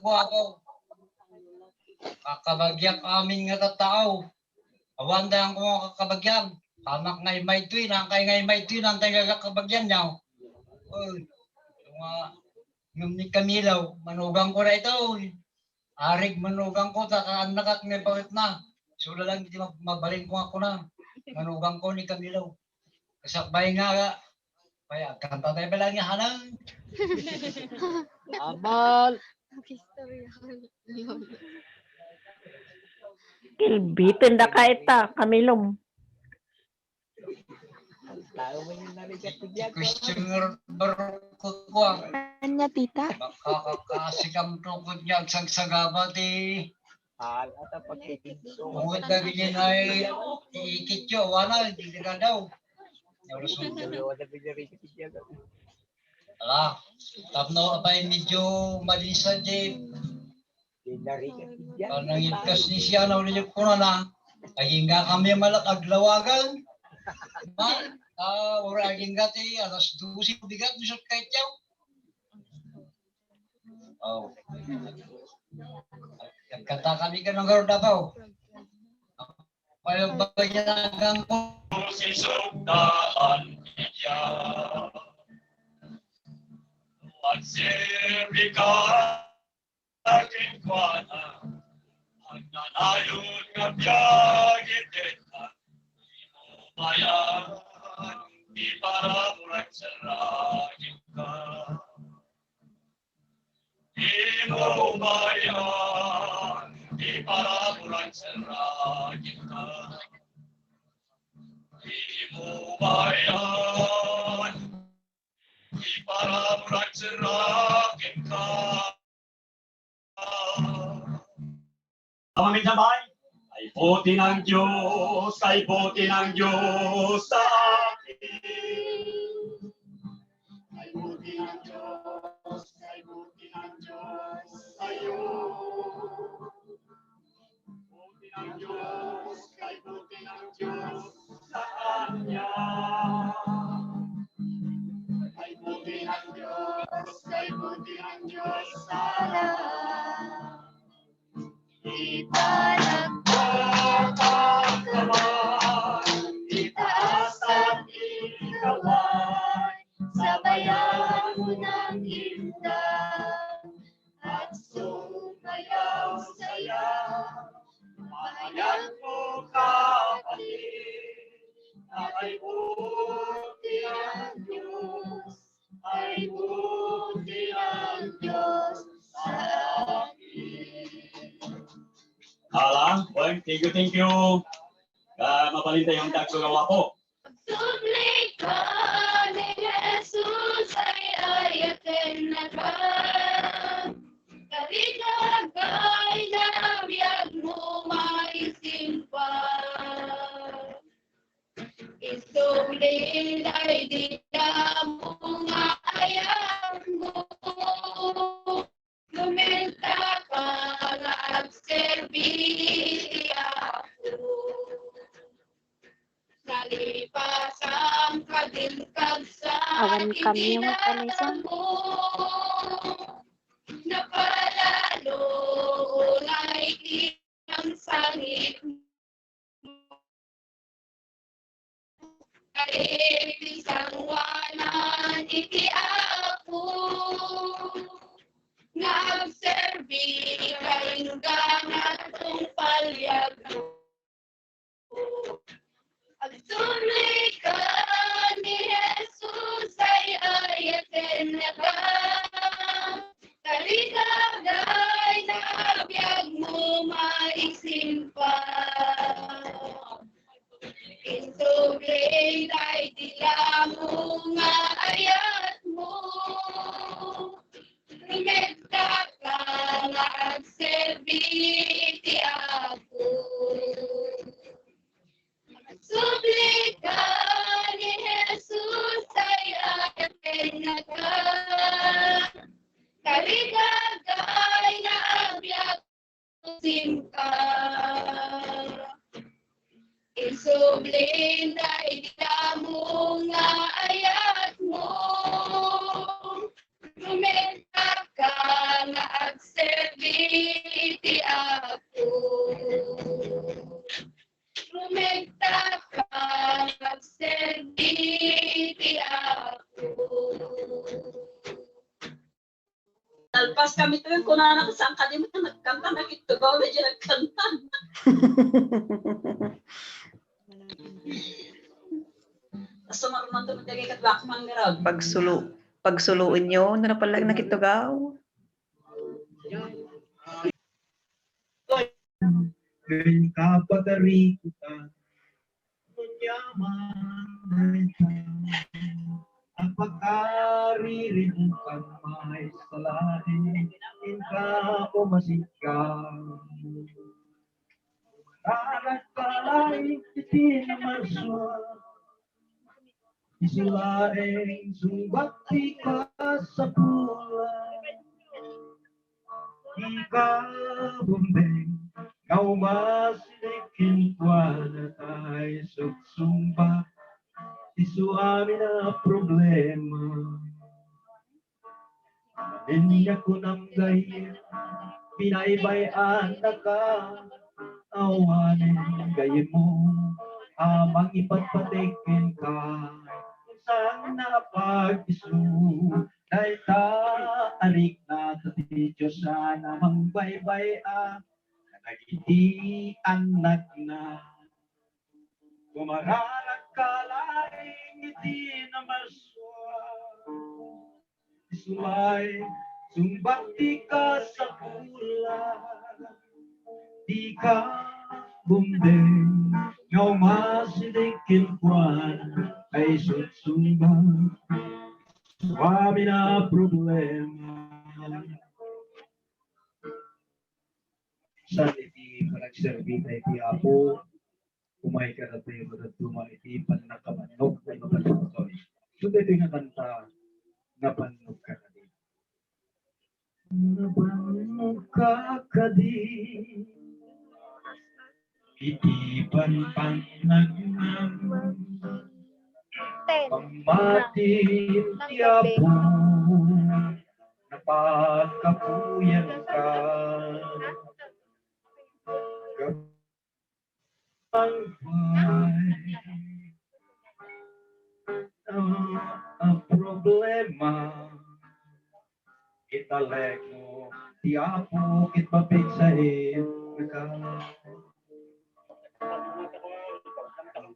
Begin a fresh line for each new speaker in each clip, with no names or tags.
po ako. Kakabagyak amin nga tatao. Awan dayan ko mga kakabagyan. Tanak ngay may tuwin, kay ngay may tuwin, ang tayo kakabagyan niya. Yung ni Camilaw, manugang ko na ito. Arig manugang ko, takaan nakak may bakit na. Sula lang, hindi mabaling ko ako na. Manugang ko ni Camilaw. Kasakbay nga, kaya kanta tayo ba lang niya, hanang?
Amal.
Kilbitin da ka ita, Kamilom.
Tayo mo yung narigat ko dyan.
Question baru ko.
Anya tita?
Makakakasikam tukod niya ang sagsagaba di.
Ata pagkikinso.
Bukod na ganyan ay iikit yun. Wala, hindi ka daw. Ala, tapno apay medyo malisa di. Parang ikas ni siya na ulit ko na. Ay nga kami malakaglawagan. Uragin gati, alas 12 bigat nisot kahit yaw. Oh. Nagkanta kami ka ng garuda pa. Payag bagyan ko. Si Sugdaan niya. Magsilbi ka aking kwana. Ang nanayon nga biyagin din na. Bayan, di para murag saragin ka. Di mo bayan, di para murag saragin ka. Di mo bayan, di para murag saragin ka. Kami sabay. Ay buti ng Diyos sa akin. Ay buti ng Diyos sa'yo. Buti ng Diyos sa Kanya. Ay buti ng Diyos sa lahat. Itaas at ikawan, sabayan mo ng himdan, at sumayaw saya. Mahayag mo kapatid, na ay buti ang Diyos, sa akin. Alam, well, thank you. Mapalinta yung takso gawa ko.
Sumli ka ni Jesus ay ayatin na ka. Kaligagay na biyag mo maisimpa. Isuli ay di na mo nga ayaw mo. Lumenta ka nga agserbi ako. Nalipas ang kadilkag sa
Awan kami yung
kinilala mo. Napalalo ulay ang sangit mo. Kahit isang wanan iti ako. Nag-serbi kay nugangan kong palyag mo. Ang tunay ka ni Jesus ay ayatin na ka. Kaligagay na biyag mo maisimpa. Insugli ay dila mo nga ayat mo. Rumegta ka nga agserbi ako. Suplika ni Jesus ay ayatin na ka. Kaligagay na abiyag simka. Isublin na mo nga ayat mo. Rumenta ka nga agserbi
kami tuh kung saan kami mo nagkanta, nakitugaw na dyan nagkanta. Tapos marunong ito magdagay katwakman nga raw.
Pagsuluin nyo, na pala nakitugaw.
Kapatari kita, kunyaman ang pagkaririmukan may salahin, inka o masikang. Anak kalay, iti naman siya, isulaing sumbati ka sa pula. Ika bumbeng, kau masilikin na tayo suksumba, isu amin na problema. Inya ko ng gayin, pinaybayan na ka, awanin gayin mo, amang ipagpatikin ka. Saan napag-isu, dahil taarik na tati Diyos sana mangbaybaya, nagiti anak na. Kumaralag ka laing iti na maswa, isumay, sumbakti ka sa pula, di ka bumbeng, ngaw masilikin kwan, ay sutsumba, suami na problema. Sa iti panagserbi na iti apo, umay ka na tayo matatuma iti panakamanok ay mapalutoy. So dito yung kanta, napanog ka na din. Napanog ka di, iti panpanagnan, pamati tiyapo, napagkapuyan ka. Ang problema italek mo tiapo kitpapig sa ka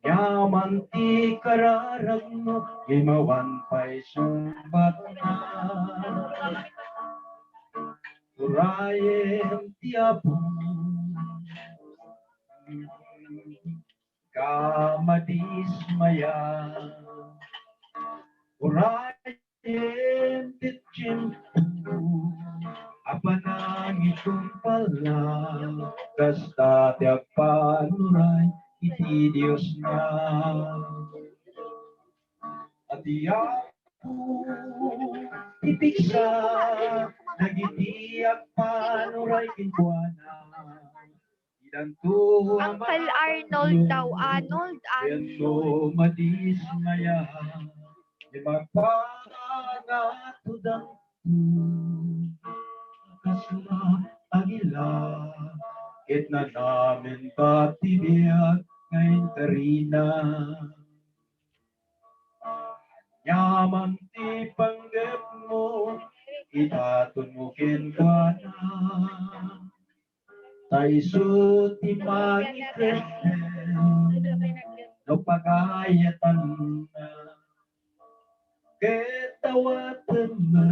yaman ti kararag mo gimawan pa'y sumbat na urayen tiapo kamadismaya urayen titjimpu apanang itong pala kasta tiyak panuray iti Diyos na at iyapo itiksa nagitiyak panuray kinkuana.
Uncle Arnold daw, Arnold.
Yendo madismaya, magpangatudang kasla agila, ket na namin patibiyag ngayon karina. Yaman ti panggap mo, itatumukin ka na. Taiso ti magikresel, no pagayatan na, ketawatan na,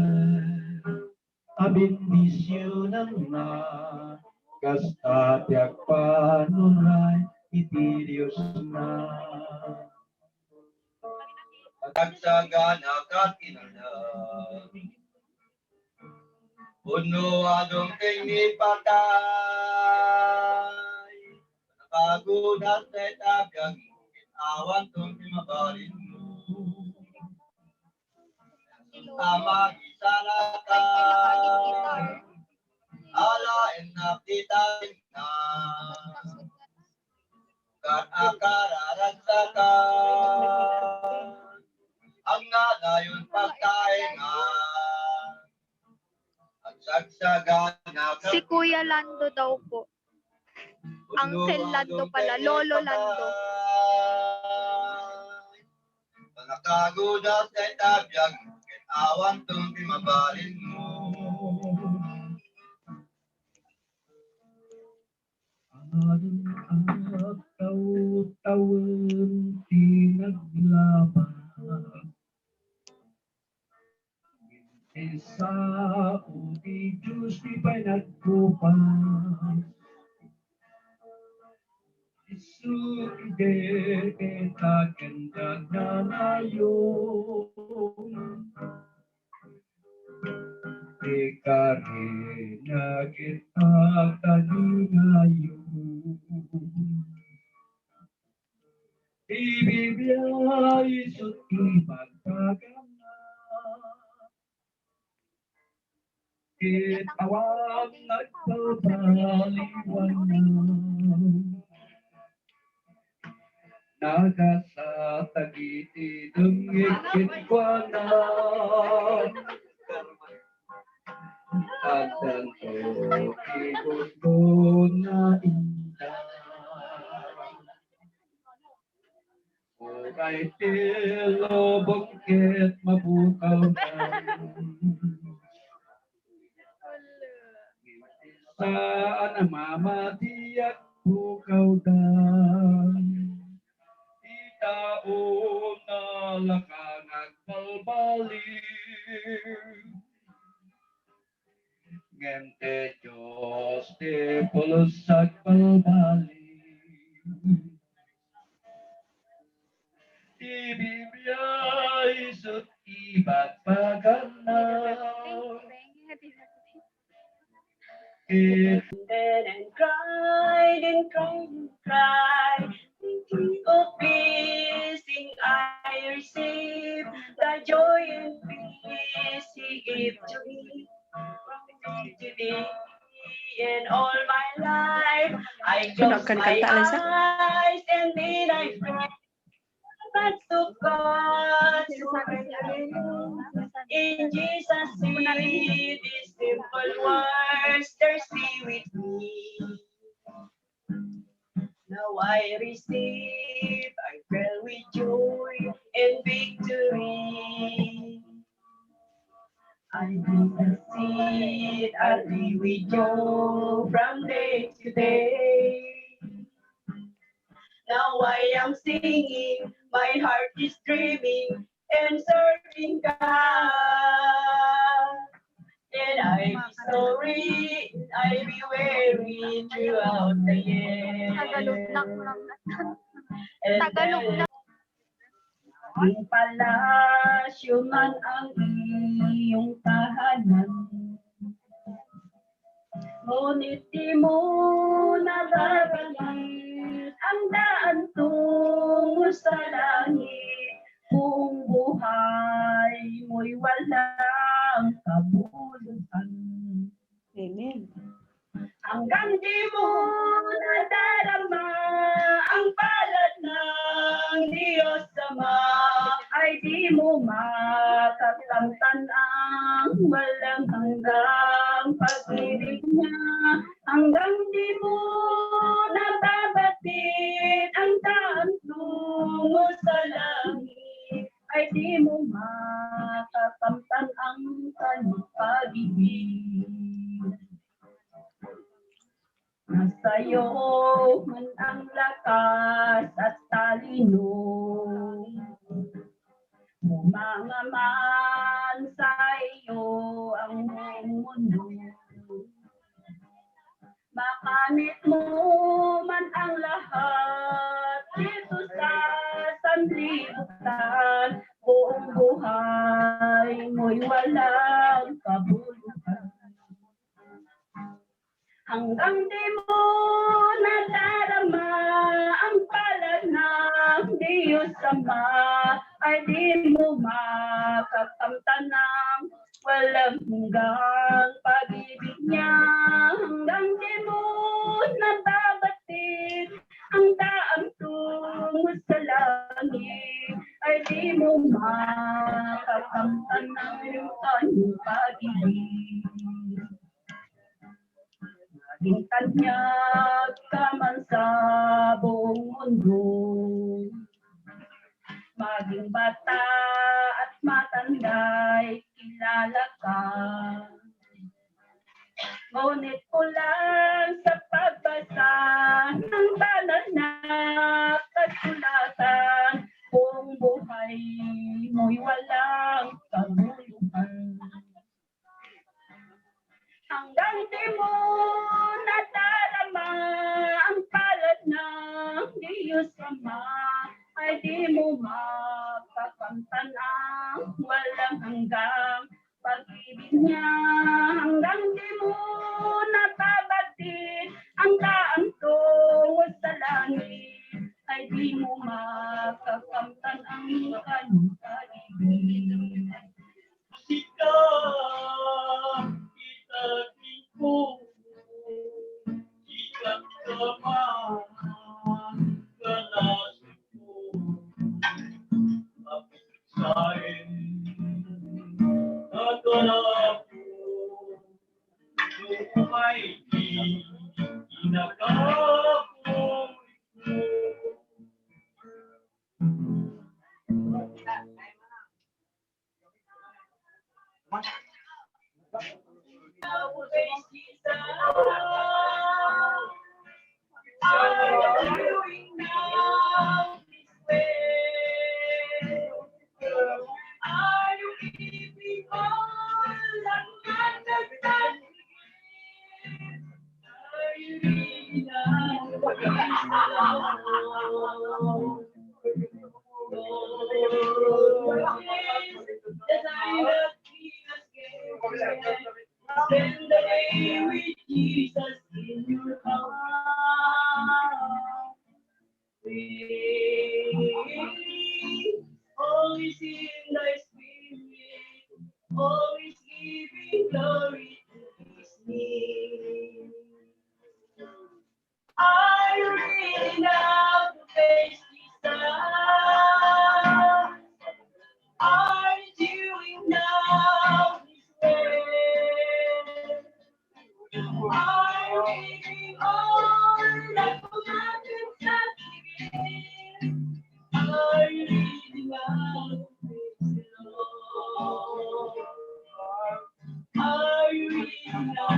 abindisyonan na, kasta tiyak panuray, iti Diyos na. Pagsagan akat kinala, puno adong tingni patay, nakagudat na itabyag, awan tong pimabalin mo. Tama isalatan, alain na pitain na, kat akararagsakan, ang nanayon pagtaingan.
Si Kuya Lando daw po. Uncle Lando pala, Lolo Lando.
Nakagudas na itabiyag, awan tong pimabalin mo. taon pinaglaban. Isa o di Diyos di pinagkupan. Isu ide kita kendag na nayon. Ikari na kita kalingayon. Ibibiyay isut ipagpagana. Kitawag nagpapaliwanag. Nagasa tagiti dungit kwa na. At ang ikot ko na inda. O kahit tilo bukit mabukaw na. Saan ang mamati at bukaw na. Itao na lakang agbalbalik. Ngente Diyos di pulos at balbalik. Ibibiyay sut iba't paganaw.
And cried and cried and cried. Of blessing I receive, the joy and peace He gave to me. Today and all my life, I close my eyes and then I pray. That's of God, in Jesus' name, these simple words, thirsty with me. Now I receive, I fill with joy and victory. I do the seed, I be with you from day to day. Now I am singing, my heart is dreaming and serving God. And I be sorry, I be weary throughout the year. And
Tagalog lang.
ang palasyo man ang iyong tahanan. Ngunit di mo nababangin ang daan tungo sa langit. Buong buhay mo'y walang kabuluhan.
Amen.
Hanggang di mo nadarama ang palad ng Diyos Ama, ay di mo makakamtan ang walang hanggang pag-ibig niya. Hanggang di mo nababatid ang daan tungo sa langit, ay di mo makakamtan ang kanyang pag-ibig. Nasa'yo man ang lakas at talino, mga man sa iyo ang buong mundo. Makamit mo man ang lahat dito sa sanlibutan, buong buhay mo'y walang kabuluhan. Hanggang di mo nadarama ang palad ng Diyos Ama, ay di mo makakamtan ng walang hanggang pag-ibig niya. Hanggang di mo nababatid ang daang tungo sa langit, ay di mo makakamtan ng kanyang pag-ibig. Maging kanyag ka man sa buong mundo, maging bata at matanda'y kilala ka. Ngunit kulang sa pagbasa ng banal na kasulatan kung buhay mo'y walang kabuluhan. Hanggang di mo nadarama ang palad ng Diyos Ama, ay di mo mapakamtan ang walang hanggang pag-ibig niya. Hanggang di mo nababatid ang daan tungo sa langit, ay di mo makakamtan ang kanyang pag-ibig. Sika, itagin ko, ilang sama, kalasin ko, mapisain, nagalap ko, lumay di, inagapoy ko. Spend the day with Jesus in your heart. Always in thy spirit, always giving glory to his name. Are you ready now to face Jesus? Are you doing now his way? Are you giving all that forgotten that he gave? Are you ready now to face the Lord? Are you ready now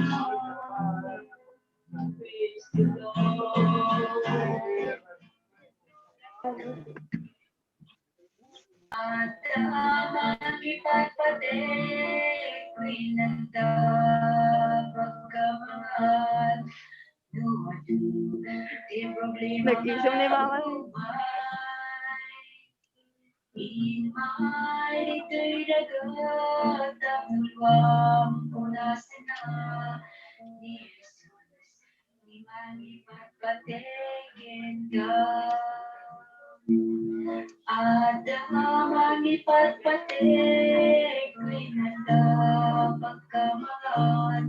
to face the Lord? At ang ipagpatik, winanda pagkamangan, duwadu, di problema
Nag-isip ni Mama.
Imay, ito'y dagat, ang luwang punasin na ni Jesus, di man ipagpatigin ka. Ada mangipagpatik, winanda pagkamalan,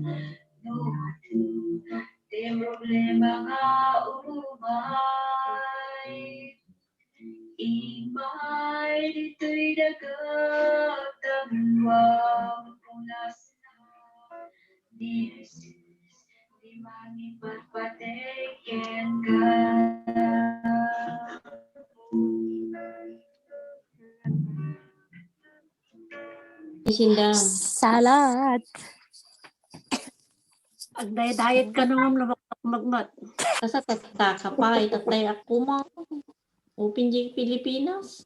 duwadu, di problema nga umay. Imay, dito'y dagat, ang luwang punas na ni Jesus, di mangipagpatikin ka.
Sindang.
Salad.
Agday-diet ka nung magmat. Asa tataka pa, itatay ako mo. Upin Pilipinas.